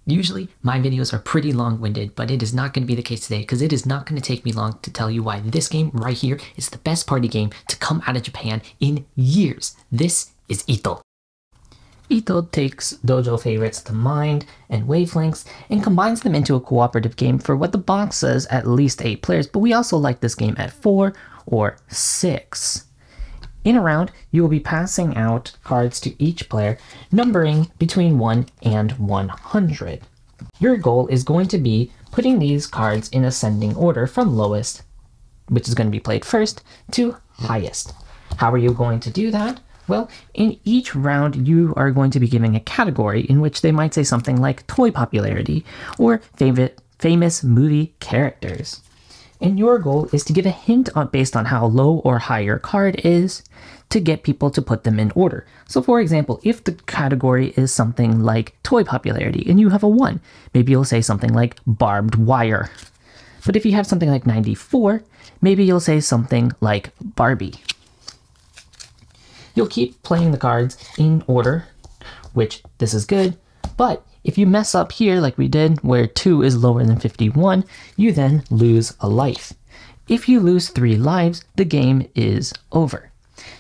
Usually, my videos are pretty long-winded, but it is not going to be the case today because it is not going to take me long to tell you why this game right here is the best party game to come out of Japan in years. This is Ito. Ito takes dojo favorites The Mind and Wavelengths and combines them into a cooperative game for what the box says at least 8 players, but we also like this game at 4 or 6. In a round, you will be passing out cards to each player, numbering between 1 and 100. Your goal is going to be putting these cards in ascending order from lowest, which is going to be played first, to highest. How are you going to do that? Well, in each round, you are going to be giving a category in which they might say something like toy popularity or famous movie characters. And your goal is to give a hint based on how low or high your card is to get people to put them in order. So for example, if the category is something like toy popularity and you have a 1, maybe you'll say something like barbed wire. But if you have something like 94, maybe you'll say something like Barbie. You'll keep playing the cards in order, which this is good, but if you mess up here like we did, where 2 is lower than 51, you then lose a life. If you lose 3 lives, the game is over.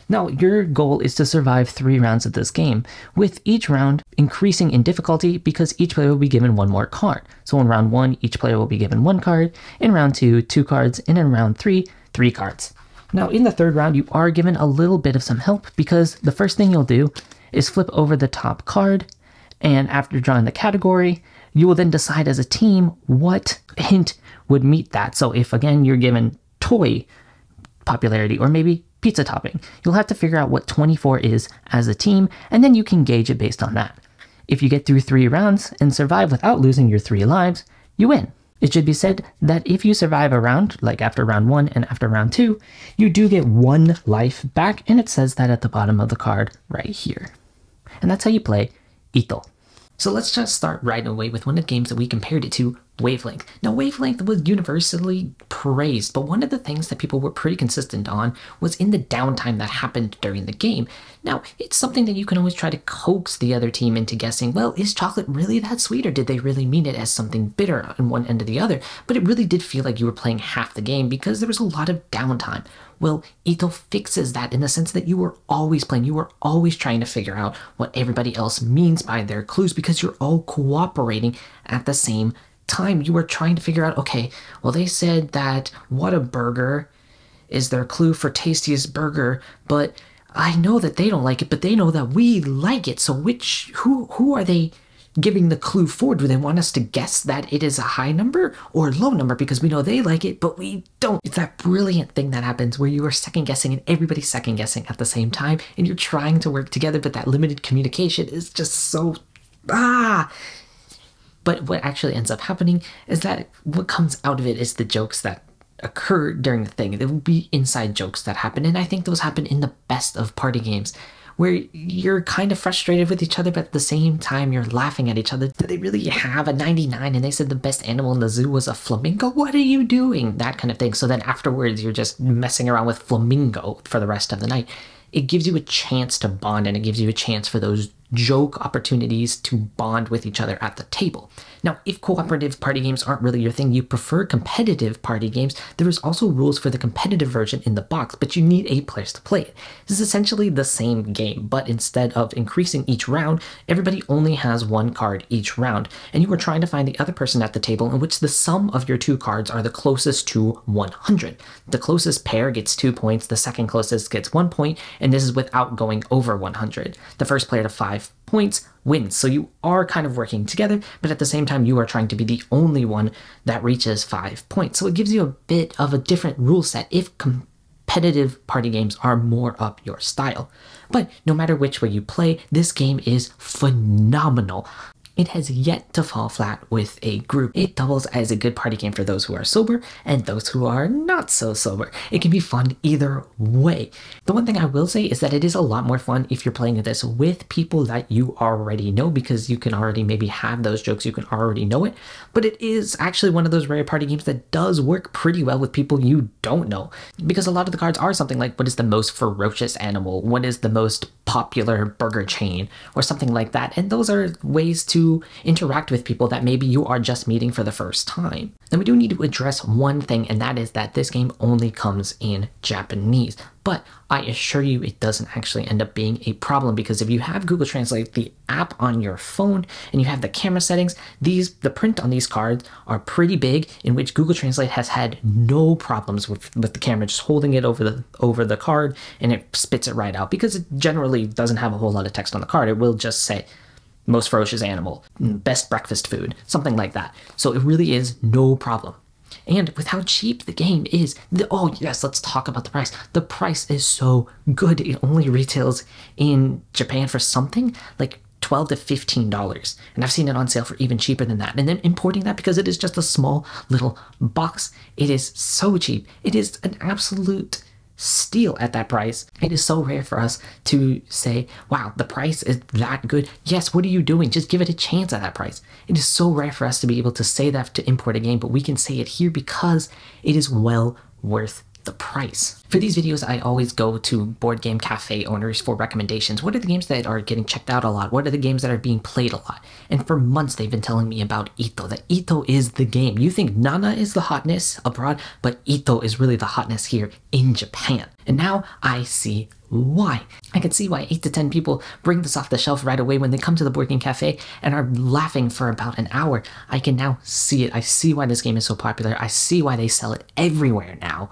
Now, your goal is to survive 3 rounds of this game, with each round increasing in difficulty because each player will be given 1 more card. So in round 1, each player will be given 1 card, in round 2, 2 cards, and in round 3, 3 cards. Now, in the 3rd round, you are given a little bit of some help because the first thing you'll do is flip over the top card, and after drawing the category, you will then decide as a team what hint would meet that. So if, again, you're given toy popularity or maybe pizza topping, you'll have to figure out what 24 is as a team, and then you can gauge it based on that. If you get through 3 rounds and survive without losing your 3 lives, you win. It should be said that if you survive a round, like after round 1 and after round 2, you do get 1 life back, and it says that at the bottom of the card right here. And that's how you play Ito. So let's just start right away with one of the games that we compared it to, Wavelength. Now, Wavelength was universally praised, but one of the things that people were pretty consistent on was in the downtime that happened during the game. Now, it's something that you can always try to coax the other team into guessing, well, is chocolate really that sweet, or did they really mean it as something bitter on one end or the other? But it really did feel like you were playing half the game because there was a lot of downtime. Well, Ito fixes that in the sense that you were always playing, you were always trying to figure out what everybody else means by their clues because you're all cooperating at the same time. You were trying to figure out, okay, well, they said that Whataburger is their clue for tastiest burger, but I know that they don't like it, but they know that we like it. So who are they giving the clue for? Do they want us to guess that it is a high number or low number because we know they like it, but we don't? It's that brilliant thing that happens where you are second guessing and everybody's second guessing at the same time and you're trying to work together, but that limited communication is just so, But what actually ends up happening is that what comes out of it is the jokes that occur during the thing. There will be inside jokes that happen, and I think those happen in the best of party games, where you're kind of frustrated with each other, but at the same time you're laughing at each other. Did they really have a 99 and they said the best animal in the zoo was a flamingo? What are you doing? That kind of thing. So then afterwards you're just messing around with flamingo for the rest of the night. It gives you a chance to bond, and it gives you a chance for those joke opportunities to bond with each other at the table. Now, if cooperative party games aren't really your thing, you prefer competitive party games, there is also rules for the competitive version in the box, but you need 8 players to play it. This is essentially the same game, but instead of increasing each round, everybody only has 1 card each round, and you are trying to find the other person at the table in which the sum of your 2 cards are the closest to 100. The closest pair gets 2 points, the second closest gets 1 point, and this is without going over 100. The first player to 5 points wins. So you are kind of working together, but at the same time you are trying to be the only one that reaches 5 points. So it gives you a bit of a different rule set if competitive party games are more up your style. But no matter which way you play, this game is phenomenal. It has yet to fall flat with a group. It doubles as a good party game for those who are sober and those who are not so sober. It can be fun either way. The one thing I will say is that it is a lot more fun if you're playing this with people that you already know, because you can already maybe have those jokes, you can already know it. But it is actually one of those rare party games that does work pretty well with people you don't know, because a lot of the cards are something like, what is the most ferocious animal? What is the most popular burger chain? Or something like that. And those are ways to to interact with people that maybe you are just meeting for the first time. Then we do need to address one thing, and that is that this game only comes in Japanese. But I assure you it doesn't actually end up being a problem, because if you have Google Translate, the app on your phone, and you have the camera settings, the print on these cards are pretty big, in which Google Translate has had no problems with the camera just holding it over the card, and it spits it right out, because it generally doesn't have a whole lot of text on the card. It will just say most ferocious animal, best breakfast food, something like that. So it really is no problem. And with how cheap the game is, oh yes, let's talk about the price. The price is so good. It only retails in Japan for something like $12 to $15. And I've seen it on sale for even cheaper than that. And then importing that, because it is just a small little box, it is so cheap. It is an absolute steal at that price. It is so rare for us to say, wow, the price is that good. Yes, what are you doing? Just give it a chance at that price. It is so rare for us to be able to say that to import a game, but we can say it here because it is well worth the price. For these videos, I always go to board game cafe owners for recommendations. What are the games that are getting checked out a lot? What are the games that are being played a lot? And for months, they've been telling me about Ito, that Ito is the game. You think Nana is the hotness abroad, but Ito is really the hotness here in Japan. And now I see why. I can see why 8 to 10 people bring this off the shelf right away when they come to the board game cafe and are laughing for about an hour. I can now see it. I see why this game is so popular. I see why they sell it everywhere now.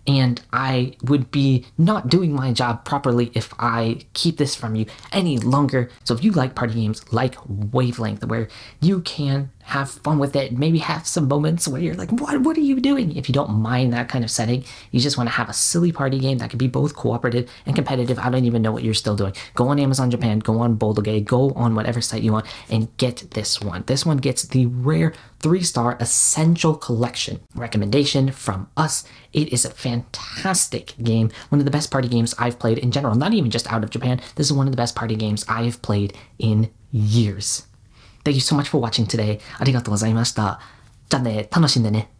And I would be not doing my job properly if I keep this from you any longer. So if you like party games like Wavelength, where you can have fun with it, maybe have some moments where you're like, what are you doing? If you don't mind that kind of setting, you just want to have a silly party game that could be both cooperative and competitive, I don't even know what you're still doing. Go on Amazon Japan, go on Boldogay, go on whatever site you want and get this one. This one gets the rare 3-star essential collection recommendation from us. It is a fantastic game, one of the best party games I've played in general, not even just out of Japan. This is one of the best party games I've played in years. Thank you so much for watching today. ありがとうございました。じゃあね、楽しんでね。